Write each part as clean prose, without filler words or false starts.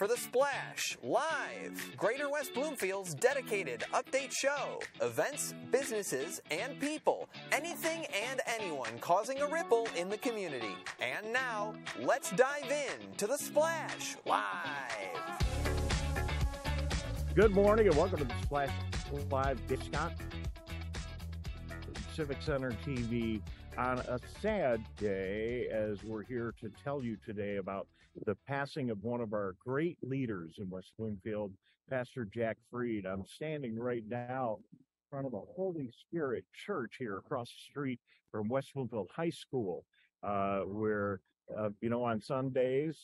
for The Splash Live, Greater West Bloomfield's dedicated update show. Events, businesses, and people. Anything and anyone causing a ripple in the community. And now, let's dive in to The Splash Live. Good morning and welcome to The Splash Live. Dave Scott, Civic Center TV, on a sad day, as we're here to tell you today about the passing of one of our great leaders in West Bloomfield, Pastor Jack Freed. I'm standing right now in front of the Holy Spirit Church here across the street from West Bloomfield High School, where, on Sundays,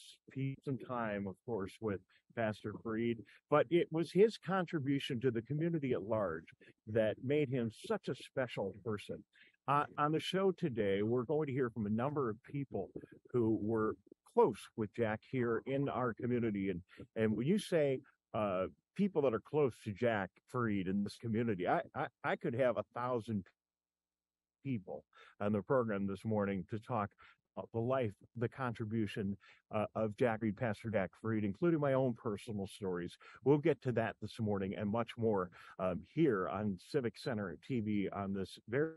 some time, of course, with Pastor Freed, but it was his contribution to the community at large that made him such a special person. On the show today, we're going to hear from a number of people who were close with Jack here in our community. And when you say people that are close to Jack Freed in this community, I could have 1,000 people on the program this morning to talk the life, the contribution of Jack Freed, Pastor Jack Freed, including my own personal stories. We'll get to that this morning and much more here on Civic Center TV on this very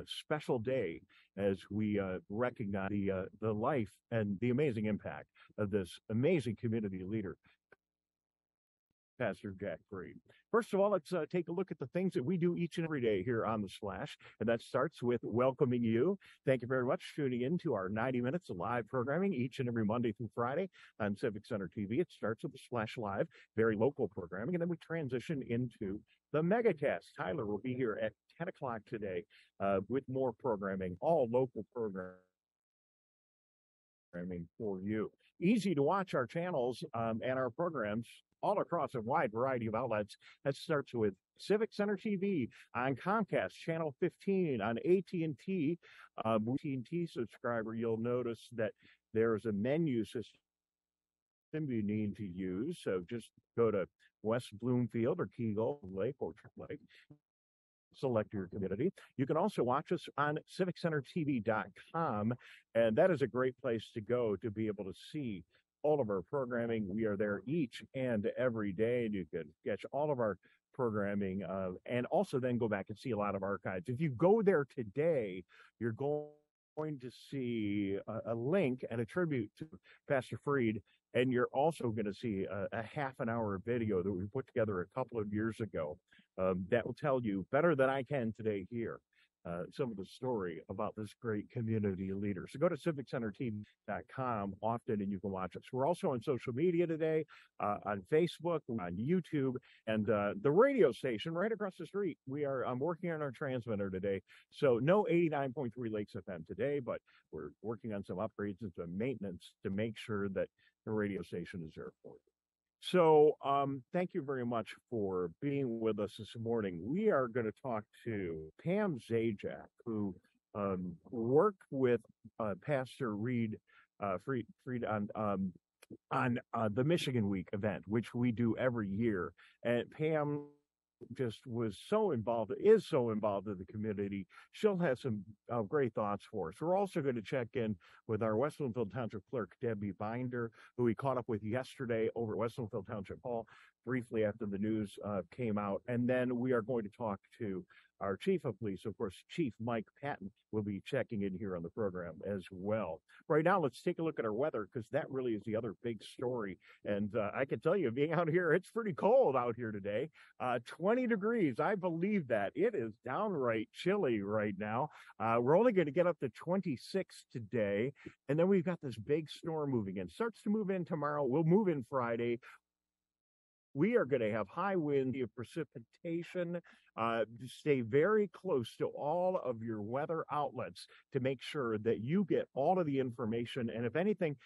special day as we recognize the life and the amazing impact of this amazing community leader, Pastor Jack Freed. First of all, let's take a look at the things that we do each and every day here on The Splash, and that starts with welcoming you. Thank you very much for tuning in to our 90 minutes of live programming each and every Monday through Friday on Civic Center TV. It starts with The Splash Live, very local programming, and then we transition into the Megacast. Tyler will be here at 10 o'clock today with more programming, all local programming for you. Easy to watch our channels and our programs all across a wide variety of outlets. That starts with Civic Center TV on Comcast, Channel 15, on AT&T. AT&T subscriber, you'll notice that there's a menu system you need to use. So just go to West Bloomfield or Kegel Lake or Triple Lake. Select your community. You can also watch us on civiccentertv.com, and that is a great place to go to be able to see all of our programming. We are there each and every day, and you can catch all of our programming and also then go back and see a lot of archives. If you go there today, you're going to see a link and a tribute to Pastor Freed, and you're also going to see a half an hour video that we put together a couple of years ago that will tell you better than I can today here some of the story about this great community leader. So go to civiccentertv.com often and you can watch us. We're also on social media today, on Facebook, on YouTube, and the radio station right across the street. I'm working on our transmitter today. So no 89.3 Lakes FM today, but we're working on some upgrades and some maintenance to make sure that the radio station is there for you. So thank you very much for being with us this morning. We are going to talk to Pam Zajac, who worked with Pastor Freed on the Michigan Week event, which we do every year. And Pam just is so involved in the community. She'll have some great thoughts for us. We're also going to check in with our West Bloomfield Township Clerk, Debbie Binder, who we caught up with yesterday over at West Bloomfield Township Hall briefly after the news came out. And then we are going to talk to our Chief of Police, of course, Chief Mike Patton will be checking in here on the program as well. Right now, let's take a look at our weather, because that really is the other big story. And I can tell you, being out here, it's pretty cold out here today. 20 degrees, I believe that. It is downright chilly right now. We're only going to get up to 26 today. And then we've got this big storm moving in. Starts to move in tomorrow. We'll move in Friday. We are going to have high wind, precipitation. Stay very close to all of your weather outlets to make sure that you get all of the information. And if anything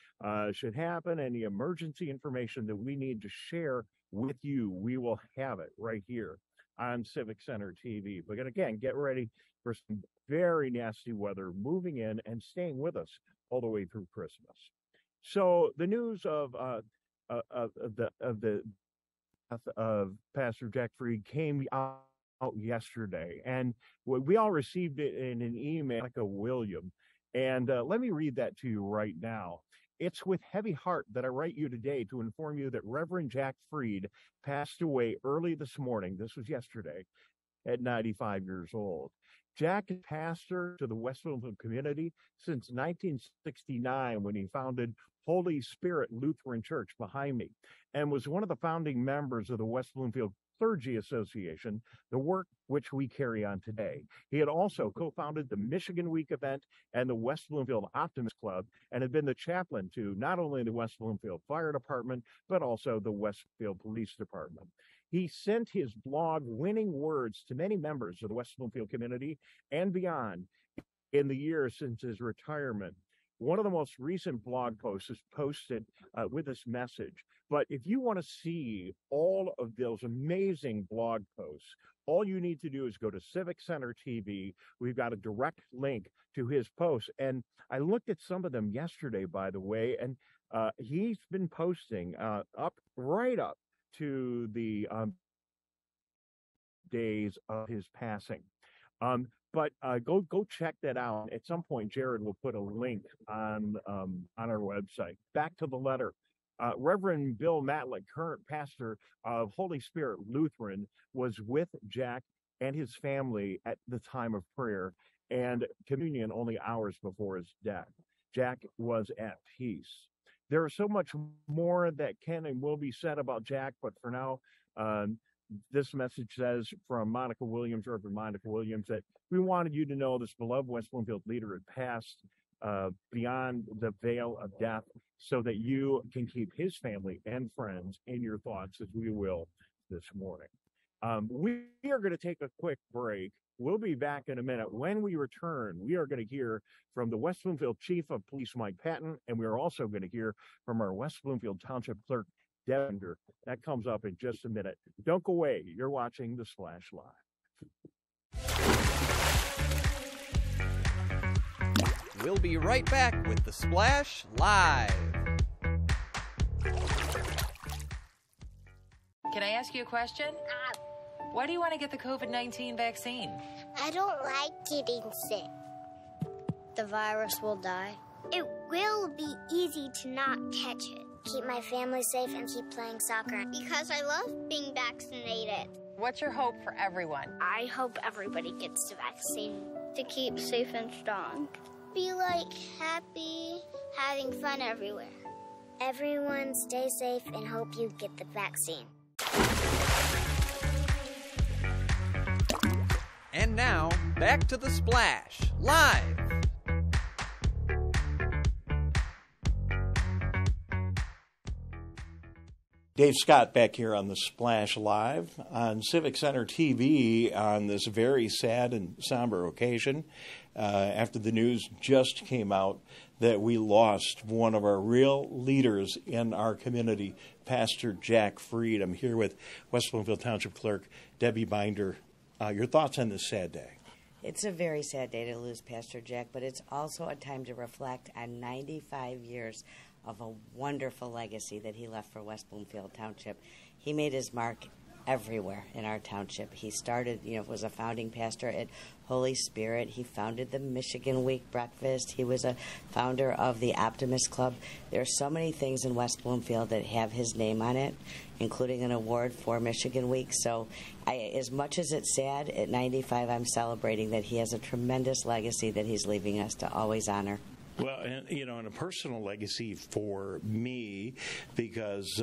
should happen, any emergency information that we need to share with you, we will have it right here on Civic Center TV. But again, get ready for some very nasty weather moving in and staying with us all the way through Christmas. So the news of Pastor Jack Freed came out yesterday, and we all received it in an email, like a William. And let me read that to you right now. It's with heavy heart that I write you today to inform you that Reverend Jack Freed passed away early this morning. This was yesterday at 95 years old. Jack is pastor to the West Bloomfield community since 1969 when he founded Holy Spirit Lutheran Church behind me and was one of the founding members of the West Bloomfield Clergy Association, the work which we carry on today. He had also co-founded the Michigan Week event and the West Bloomfield Optimist Club and had been the chaplain to not only the West Bloomfield Fire Department, but also the Westfield Police Department. He sent his blog Winning Words to many members of the West Bloomfield community and beyond in the years since his retirement. One of the most recent blog posts is posted with this message. But if you want to see all of those amazing blog posts, all you need to do is go to Civic Center TV. We've got a direct link to his posts. And I looked at some of them yesterday, by the way, and he's been posting right up to the days of his passing. But go check that out. At some point, Jared will put a link on our website. Back to the letter. Reverend Bill Matlick, current pastor of Holy Spirit Lutheran, was with Jack and his family at the time of prayer and communion only hours before his death. Jack was at peace. There is so much more that can and will be said about Jack, but for now, this message says from Monica Williams, Reverend Monica Williams, that we wanted you to know this beloved West Bloomfield leader had passed beyond the veil of death so that you can keep his family and friends in your thoughts as we will this morning. We are going to take a quick break. We'll be back in a minute. When we return, we are going to hear from the West Bloomfield Chief of Police, Mike Patton, and we are also going to hear from our West Bloomfield Township Clerk, Devender. That comes up in just a minute. Don't go away. You're watching The Splash Live. We'll be right back with The Splash Live. Can I ask you a question? Why do you want to get the COVID-19 vaccine? I don't like getting sick. The virus will die. It will be easy to not catch it. Keep my family safe and keep playing soccer. Because I love being vaccinated. What's your hope for everyone? I hope everybody gets the vaccine. To keep safe and strong. Be like happy, having fun everywhere. Everyone stay safe and hope you get the vaccine. And now, back to The Splash Live. Dave Scott back here on The Splash Live on Civic Center TV on this very sad and somber occasion after the news just came out that we lost one of our real leaders in our community, Pastor Jack Freed. I'm here with West Bloomfield Township Clerk Debbie Binder. Your thoughts on this sad day? It's a very sad day to lose Pastor Jack, but it's also a time to reflect on 95 years of a wonderful legacy that he left for West Bloomfield Township. He made his mark everywhere in our township. He started, was a founding pastor at Holy Spirit. He founded the Michigan Week breakfast. He was a founder of the Optimist Club. There are so many things in West Bloomfield that have his name on it, including an award for Michigan Week. So as much as it's sad, at 95, I'm celebrating that he has a tremendous legacy that he's leaving us to always honor. Well, and a personal legacy for me, because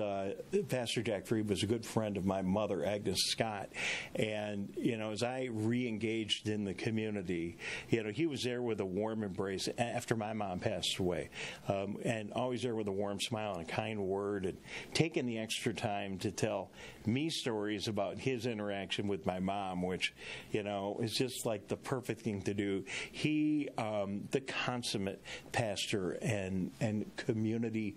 Pastor Jack Freed was a good friend of my mother, Agnes Scott, and as I re-engaged in the community, he was there with a warm embrace after my mom passed away, and always there with a warm smile and a kind word, and taking the extra time to tell me stories about his interaction with my mom, which is just like the perfect thing to do. He, the consummate pastor and community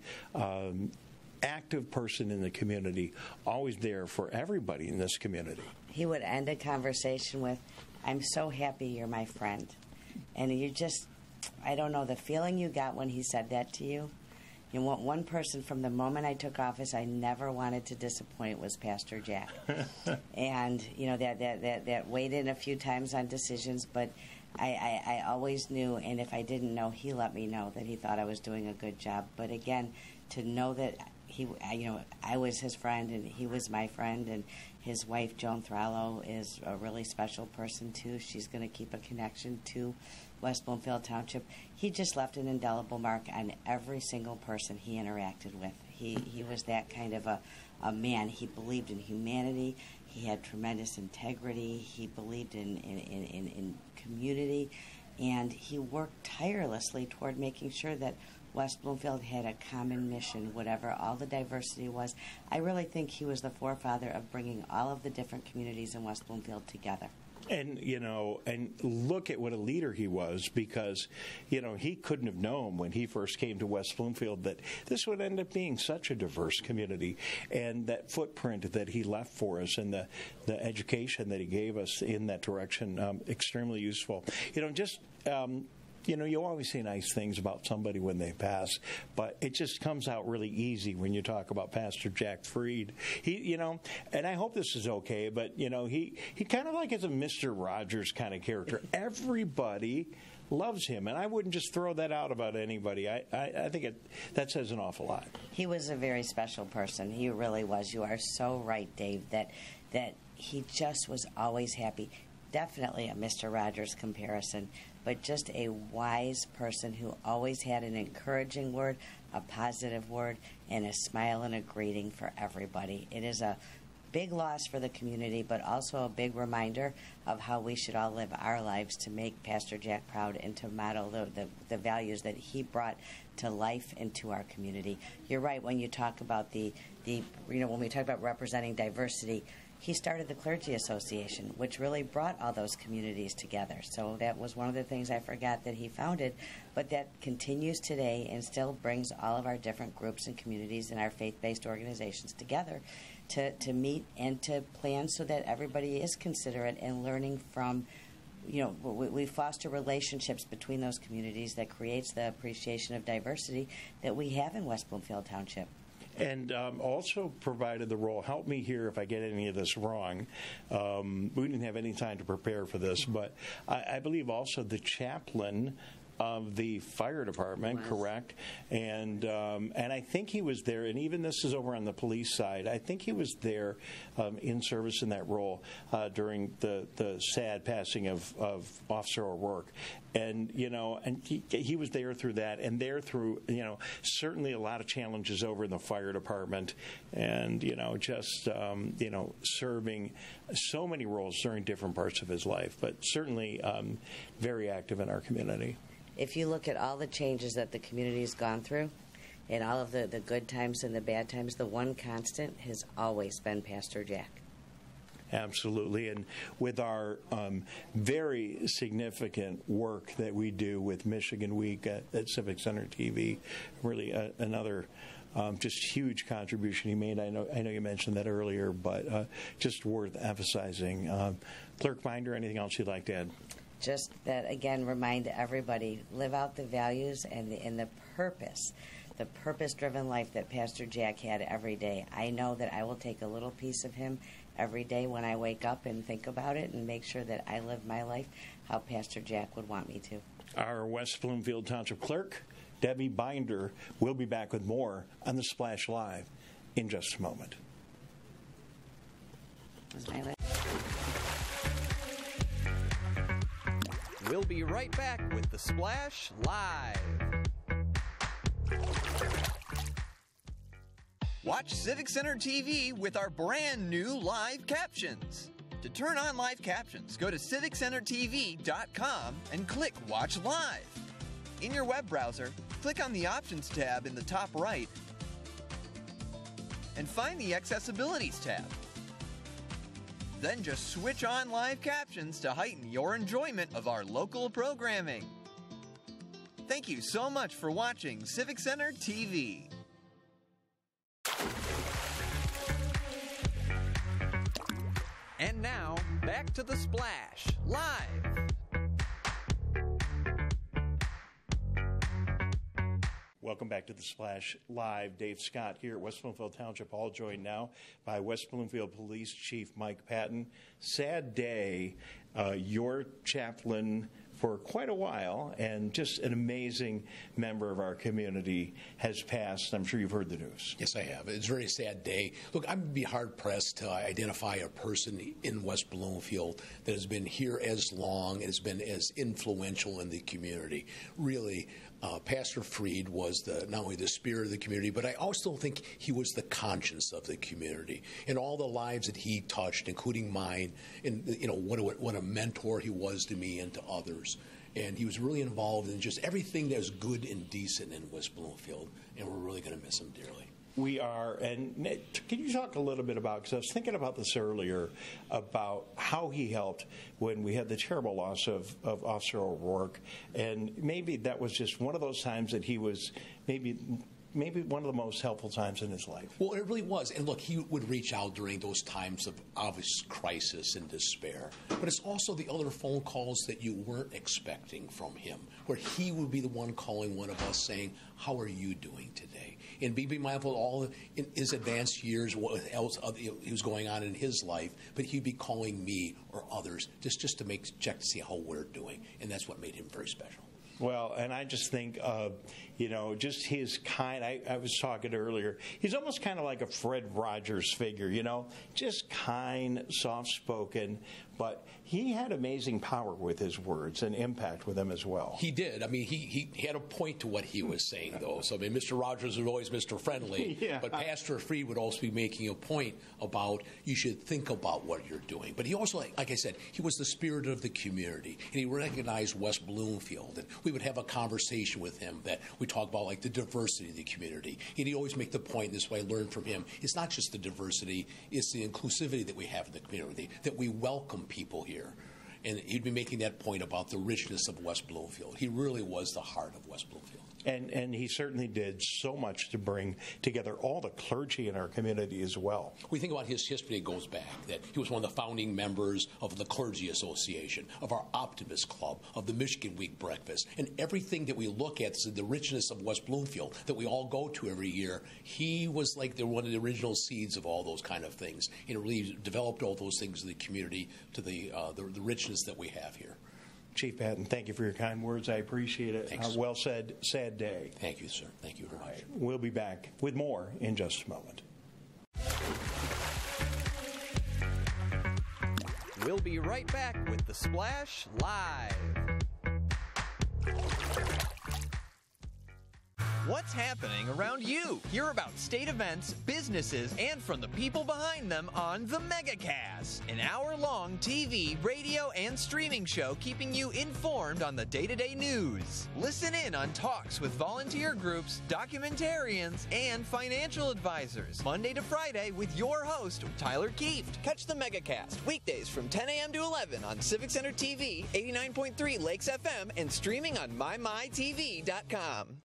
active person in the community, always there for everybody in this community. He would end a conversation with, "I'm so happy you're my friend." And you just, I don't know, the feeling you got when he said that to you. One person from the moment I took office I never wanted to disappoint was Pastor Jack. And, that weighed in a few times on decisions, but I always knew, and if I didn't know, he let me know that he thought I was doing a good job. But again, to know that I was his friend and he was my friend, and his wife, Joan Thrallo, is a really special person too. She's going to keep a connection to West Bloomfield Township. He just left an indelible mark on every single person he interacted with. He was that kind of a man. He believed in humanity. He had tremendous integrity. He believed in community, and he worked tirelessly toward making sure that West Bloomfield had a common mission, whatever all the diversity was. I really think he was the forefather of bringing all of the different communities in West Bloomfield together. And, and look at what a leader he was, because, he couldn't have known when he first came to West Bloomfield that this would end up being such a diverse community, and that footprint that he left for us and the education that he gave us in that direction, extremely useful. You always say nice things about somebody when they pass, but it just comes out really easy when you talk about Pastor Jack Freed. He, and I hope this is okay, but, he kind of like is a Mr. Rogers kind of character. Everybody loves him, and I wouldn't just throw that out about anybody. I think that says an awful lot. He was a very special person. He really was. You are so right, Dave, that he just was always happy. Definitely a Mr. Rogers comparison, but just a wise person who always had an encouraging word, a positive word, and a smile and a greeting for everybody. It is a big loss for the community, but also a big reminder of how we should all live our lives to make Pastor Jack proud and to model the values that he brought to life and to our community. You're right when you talk about when we talk about representing diversity. He started the Clergy Association, which really brought all those communities together. So that was one of the things I forgot that he founded, but that continues today and still brings all of our different groups and communities and our faith-based organizations together to meet and to plan so that everybody is considerate and learning from, we foster relationships between those communities that creates the appreciation of diversity that we have in West Bloomfield Township. And also provided the role, help me here if I get any of this wrong. We didn't have any time to prepare for this, but I believe also the chaplain of the fire department, correct? And I think he was there, and even this is over on the police side, I think he was there in service in that role during the sad passing of Officer O'Rourke. And, and he was there through that, and there through, certainly a lot of challenges over in the fire department, and, serving so many roles during different parts of his life, but certainly very active in our community. If you look at all the changes that the community has gone through, and all of the good times and the bad times, the one constant has always been Pastor Jack. Absolutely. And with our very significant work that we do with Michigan Week at Civic Center TV, really another just huge contribution he made. I know you mentioned that earlier, but just worth emphasizing. Clerk Binder, anything else you'd like to add? Just that, again, remind everybody, live out the values and the purpose, the purpose-driven life that Pastor Jack had every day. I know that I will take a little piece of him every day when I wake up and think about it and make sure that I live my life how Pastor Jack would want me to. Our West Bloomfield Township Clerk, Debbie Binder, will be back with more on The Splash Live in just a moment. We'll be right back with The Splash Live. Watch Civic Center TV with our brand new live captions. To turn on live captions, go to civiccentertv.com and click Watch Live. In your web browser, click on the Options tab in the top right and find the Accessibilities tab. Then just switch on live captions to heighten your enjoyment of our local programming. Thank you so much for watching Civic Center TV. And now, back to The Splash, live. Welcome back to The Splash Live. Dave Scott here at West Bloomfield Township, all joined now by West Bloomfield Police Chief Mike Patton. Sad day. Your chaplain for quite a while, and just an amazing member of our community has passed. I'm sure you've heard the news. Yes, I have. It's a very sad day. Look, I would be hard-pressed to identify a person in West Bloomfield that has been here as long, has been as influential in the community. Really, Pastor Freed was not only the spirit of the community, but I also think he was the conscience of the community. And all the lives that he touched, including mine, and what a mentor he was to me and to others. And he was really involved in just everything that was good and decent in West Bloomfield, and we're really going to miss him dearly. We are, and can you talk a little bit about, because I was thinking about this earlier, about how he helped when we had the terrible loss of Officer O'Rourke, and maybe that was just one of those times that he was maybe one of the most helpful times in his life. Well, it really was. And look, he would reach out during those times of obvious crisis and despair. But it's also the other phone calls that you weren't expecting from him, where he would be the one calling one of us saying, "How are you doing today?" And be mindful of all in his advanced years, what else he was going on in his life. But he'd be calling me or others just to check to see how we're doing. And that's what made him very special. Well, and I just think, just his kind, I was talking earlier, he's almost kind of like a Fred Rogers figure, just kind, soft-spoken, but he had amazing power with his words and impact with them as well. He did. I mean, he had a point to what he was saying, though. So, I mean, Mr. Rogers was always Mr. Friendly, yeah. But Pastor Freed would also be making a point about you should think about what you're doing. But he also, like I said, he was the spirit of the community, and he recognized West Bloomfield. And we would have a conversation with him that we talk about, like, the diversity of the community. And he'd always make the point, this way I learned from him, it's not just the diversity, it's the inclusivity that we have in the community, that we welcome people here. And he'd be making that point about the richness of West Bloomfield. He really was the heart of West Bloomfield. And he certainly did so much to bring together all the clergy in our community as well. We think about his history, it goes back, that he was one of the founding members of the Clergy Association, of our Optimist Club, of the Michigan Week Breakfast. And everything that we look at, the richness of West Bloomfield, that we all go to every year, he was like one of the original seeds of all those kind of things. And really developed all those things in the community to the richness that we have here. Chief Patton, thank you for your kind words. I appreciate it. Thanks. Well said. Sad day. Thank you, sir. Thank you very much. Right. We'll be back with more in just a moment. We'll be right back with The Splash Live. What's happening around you? Hear about state events, businesses, and from the people behind them on The MegaCast, an hour-long TV, radio, and streaming show keeping you informed on the day-to-day news. Listen in on talks with volunteer groups, documentarians, and financial advisors, Monday to Friday with your host, Tyler Kieft. Catch The MegaCast weekdays from 10 a.m. to 11 on Civic Center TV, 89.3 Lakes FM, and streaming on MyMyTV.com.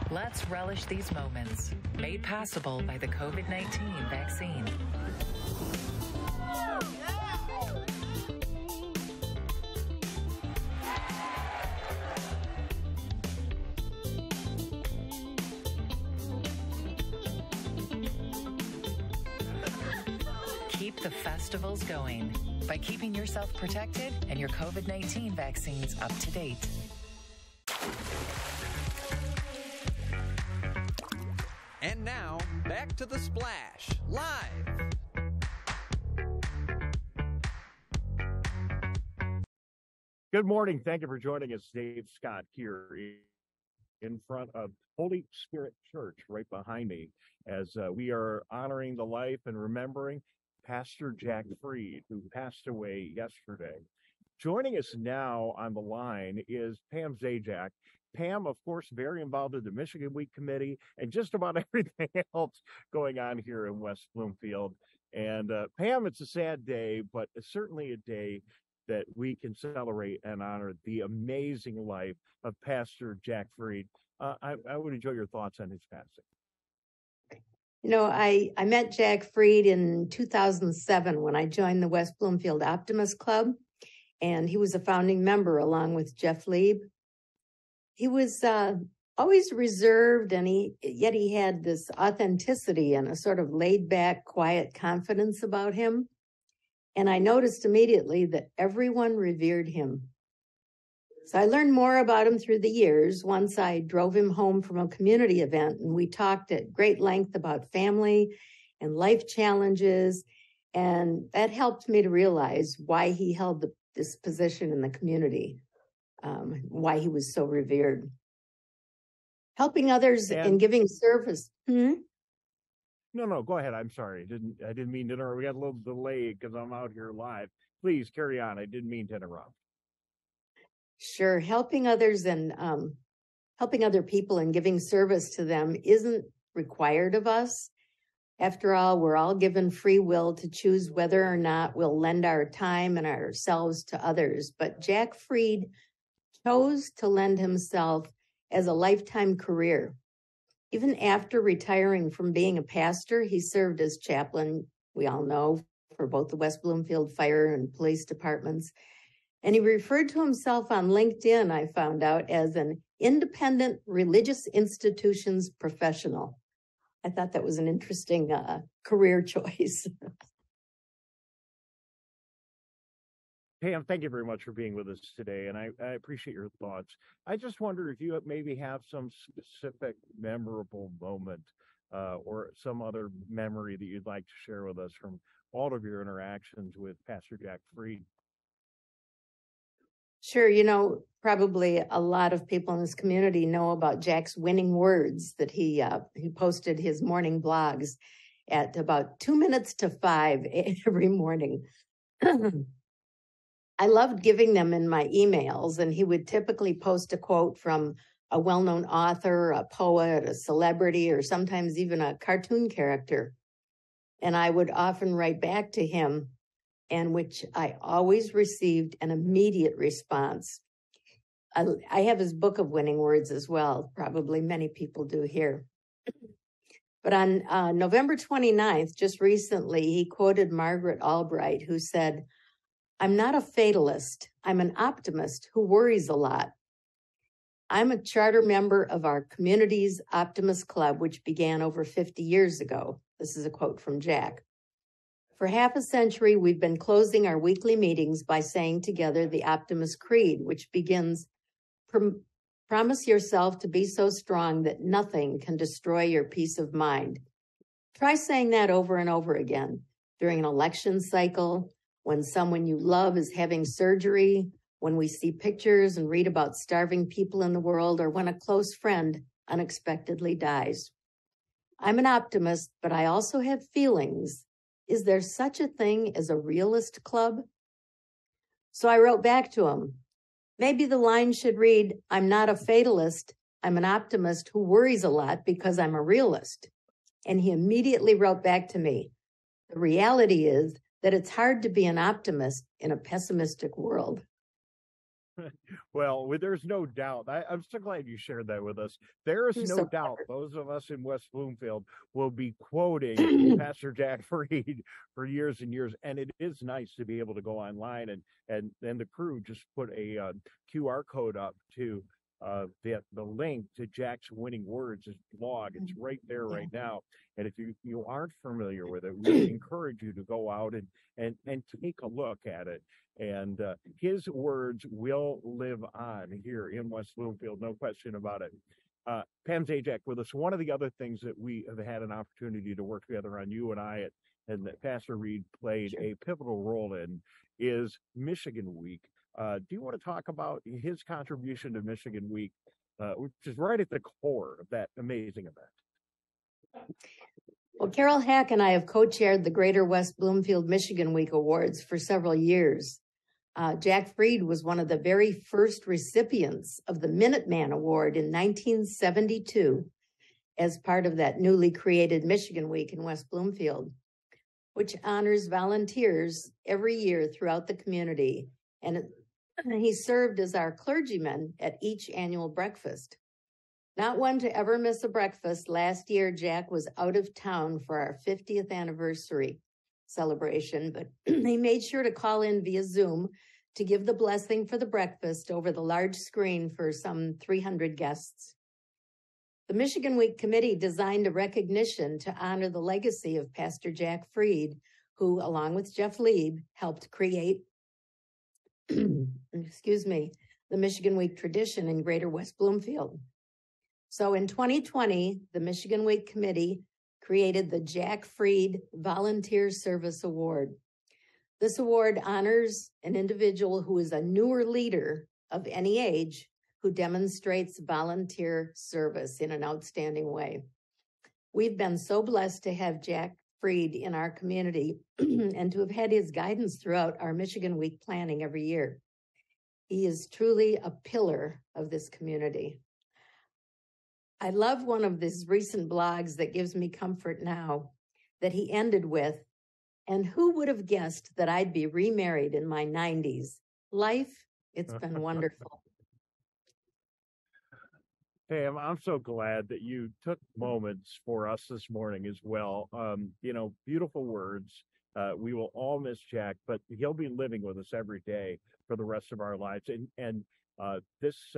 Let's relish these moments, made possible by the COVID-19 vaccine. Keep the festivals going by keeping yourself protected and your COVID-19 vaccines up to date. And now, back to The Splash, live. Good morning. Thank you for joining us. Dave Scott here in front of Holy Spirit Church right behind me as we are honoring the life and remembering Pastor Jack Freed, who passed away yesterday. Joining us now on the line is Pam Zajac. Pam, of course, very involved in the Michigan Week Committee and just about everything else going on here in West Bloomfield. And Pam, it's a sad day, but it's certainly a day that we can celebrate and honor the amazing life of Pastor Jack Freed. I would enjoy your thoughts on his passing. You know, I met Jack Freed in 2007 when I joined the West Bloomfield Optimist Club, and he was a founding member along with Jeff Lieb. He was always reserved, and yet he had this authenticity and a sort of laid-back, quiet confidence about him. and I noticed immediately that everyone revered him. So I learned more about him through the years. Once I drove him home from a community event, and we talked at great length about family and life challenges, and that helped me to realize why he held this position in the community, why he was so revered. Helping others and giving service. No, go ahead. I'm sorry. I didn't mean to interrupt. We got a little delay because I'm out here live. Please carry on. I didn't mean to interrupt. Sure. Helping others and helping other people and giving service to them isn't required of us. After all, we're all given free will to choose whether or not we'll lend our time and ourselves to others. But Jack Fried chose to lend himself as a lifetime career. Even after retiring from being a pastor, he served as chaplain, we all know, for both the West Bloomfield Fire and Police Departments. And he referred to himself on LinkedIn, I found out, as an independent religious institutions professional. I thought that was an interesting career choice. Pam, thank you very much for being with us today, and I appreciate your thoughts. I just wonder if you maybe have some specific memorable moment or some other memory that you'd like to share with us from all of your interactions with Pastor Jack Fried. Sure, probably a lot of people in this community know about Jack's winning words that he posted his morning blogs at about 2 minutes to 5 every morning. I loved giving them in my emails, and he would typically post a quote from a well-known author, a poet, a celebrity, or sometimes even a cartoon character. And I would often write back to him, and which I always received an immediate response. I have his book of winning words as well. Probably many people do here. But on November 29th, just recently, he quoted Margaret Albright, who said, "I'm not a fatalist. I'm an optimist who worries a lot. I'm a charter member of our community's Optimist Club, which began over 50 years ago." This is a quote from Jack. "For half a century, we've been closing our weekly meetings by saying together the Optimist Creed, which begins, promise yourself to be so strong that nothing can destroy your peace of mind. Try saying that over and over again during an election cycle, when someone you love is having surgery, when we see pictures and read about starving people in the world, or when a close friend unexpectedly dies. I'm an optimist, but I also have feelings. Is there such a thing as a realist club?" So I wrote back to him, maybe the line should read, "I'm not a fatalist. I'm an optimist who worries a lot because I'm a realist." And he immediately wrote back to me, "The reality is that it's hard to be an optimist in a pessimistic world." Well, there's no doubt. I'm so glad you shared that with us. There is no doubt those of us in West Bloomfield will be quoting Pastor Jack Fried for years and years. And it is nice to be able to go online and the crew just put a QR code up to the link to Jack's winning words, his blog. It's right there right now. And if you aren't familiar with it, we encourage you to go out and take a look at it. And his words will live on here in West Bloomfield, no question about it. Pam Zajac with us. One of the other things that we have had an opportunity to work together on, you and I, and that Pastor Reed played a pivotal role in, is Michigan Week. Do you want to talk about his contribution to Michigan Week, which is right at the core of that amazing event? Well, Carol Hack and I have co-chaired the Greater West Bloomfield Michigan Week Awards for several years. Jack Fried was one of the very first recipients of the Minuteman Award in 1972 as part of that newly created Michigan Week in West Bloomfield, which honors volunteers every year throughout the community. And he served as our clergyman at each annual breakfast. Not one to ever miss a breakfast, last year Jack was out of town for our 50th anniversary celebration, but he made sure to call in via Zoom to give the blessing for the breakfast over the large screen for some 300 guests. The Michigan Week Committee designed a recognition to honor the legacy of Pastor Jack Fried, who, along with Jeff Lieb, helped create, excuse me, the Michigan Week tradition in Greater West Bloomfield. So in 2020, the Michigan Week Committee created the Jack Fried Volunteer Service Award. This award honors an individual who is a newer leader of any age who demonstrates volunteer service in an outstanding way. We've been so blessed to have Jack Fried in our community and to have had his guidance throughout our Michigan Week planning every year. He is truly a pillar of this community. I love one of these recent blogs that gives me comfort now that he ended with, "And who would have guessed that I'd be remarried in my 90s? Life, it's been wonderful." Pam, I'm so glad that you took moments for us this morning as well. Beautiful words. We will all miss Jack, but he'll be living with us every day for the rest of our lives. And this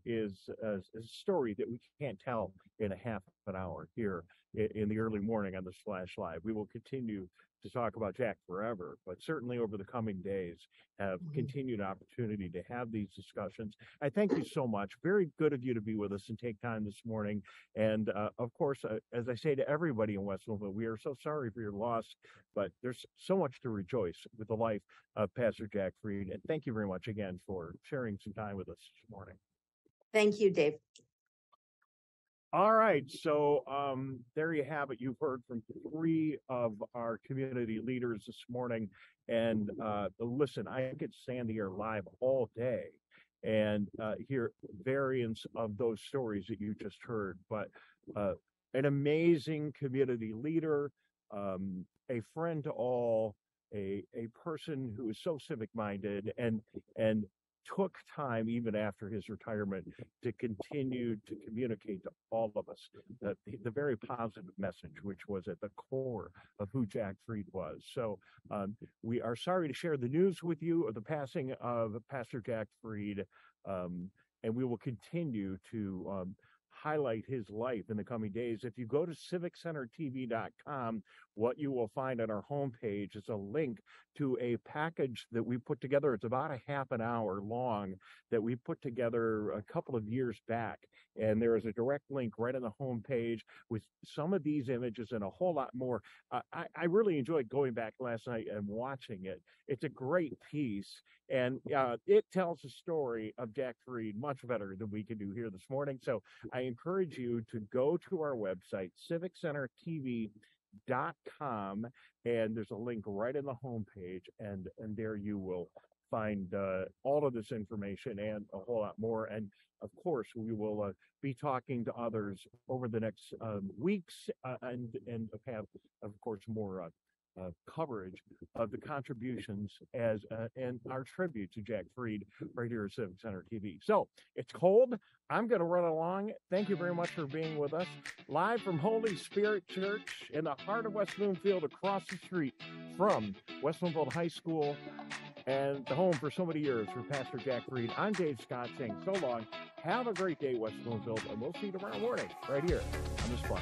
is a story that we can't tell in a half an hour here in the early morning on the Slash Live. We will continue to talk about Jack forever, but certainly over the coming days have continued opportunity to have these discussions. I thank you so much. Very good of you to be with us and take time this morning. And of course, as I say to everybody in West Bloomfield, we are so sorry for your loss, but there's so much to rejoice with the life of Pastor Jack Fried. And thank you very much again for sharing some time with us this morning. Thank you, Dave. All right, so there you have it. You've heard from three of our community leaders this morning, and listen, I could stand here live all day and hear variants of those stories that you just heard. But an amazing community leader, a friend to all, a person who is so civic-minded and took time even after his retirement to continue to communicate to all of us the very positive message, which was at the core of who Jack Fried was. So we are sorry to share the news with you of the passing of Pastor Jack Fried, and we will continue to highlight his life in the coming days. If you go to civiccentertv.com, what you will find on our homepage is a link to a package that we put together. It's about a half an hour long that we put together a couple of years back. And there is a direct link right on the homepage with some of these images and a whole lot more. I really enjoyed going back last night and watching it. It's a great piece, and it tells the story of Jack Fried much better than we can do here this morning. So I encourage you to go to our website, civiccentertv.com, and there's a link right in the homepage, and there you will find all of this information and a whole lot more. And of course, we will be talking to others over the next weeks and have, of course, more coverage of the contributions and our tribute to Jack Fried right here at Civic Center TV. So it's cold. I'm going to run along. Thank you very much for being with us. Live from Holy Spirit Church in the heart of West Bloomfield, across the street from West Bloomfield High School and the home for so many years for Pastor Jack Fried. I'm Dave Scott saying so long. Have a great day, West Bloomfield, and we'll see you tomorrow morning right here on this spot.